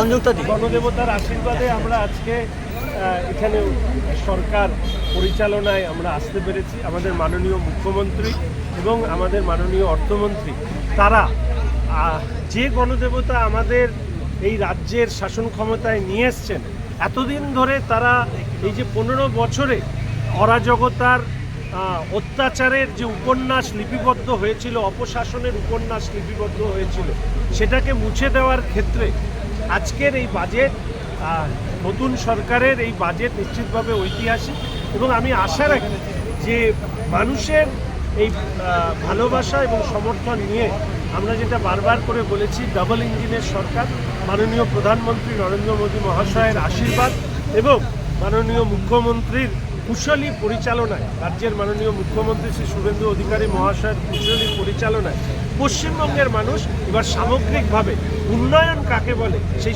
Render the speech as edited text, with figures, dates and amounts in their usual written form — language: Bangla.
গণদেবতার আশীর্বাদে আমরা আজকে এখানে সরকার পরিচালনায় আমরা আসতে পেরেছি। আমাদের মাননীয় মুখ্যমন্ত্রী এবং আমাদের মাননীয় অর্থমন্ত্রী তারা যে গণদেবতা আমাদের এই রাজ্যের শাসন ক্ষমতায় নিয়ে এসছেন, এতদিন ধরে তারা এই যে 15 বছরে অরাজকতার অত্যাচারের যে উপন্যাস লিপিবদ্ধ হয়েছিল, অপশাসনের উপন্যাস লিপিবদ্ধ হয়েছিল, সেটাকে মুছে দেওয়ার ক্ষেত্রে আজকের এই বাজেট, নতুন সরকারের এই বাজেট নিশ্চিতভাবে ঐতিহাসিক। এবং আমি আশা রাখি যে মানুষের এই ভালোবাসা এবং সমর্থন নিয়ে আমরা যেটা বারবার করে বলেছি, ডাবল ইঞ্জিনের সরকার, মাননীয় প্রধানমন্ত্রী নরেন্দ্র মোদী মহাশয়ের আশীর্বাদ এবং মাননীয় মুখ্যমন্ত্রীর কুশলী পরিচালনায়, রাজ্যের মাননীয় মুখ্যমন্ত্রী শ্রী শুভেন্দু অধিকারী মহাশয়ের কুশলী পরিচালনায় পশ্চিমবঙ্গের মানুষ এবার সামগ্রিকভাবে উন্নয়ন কাকে বলে সেই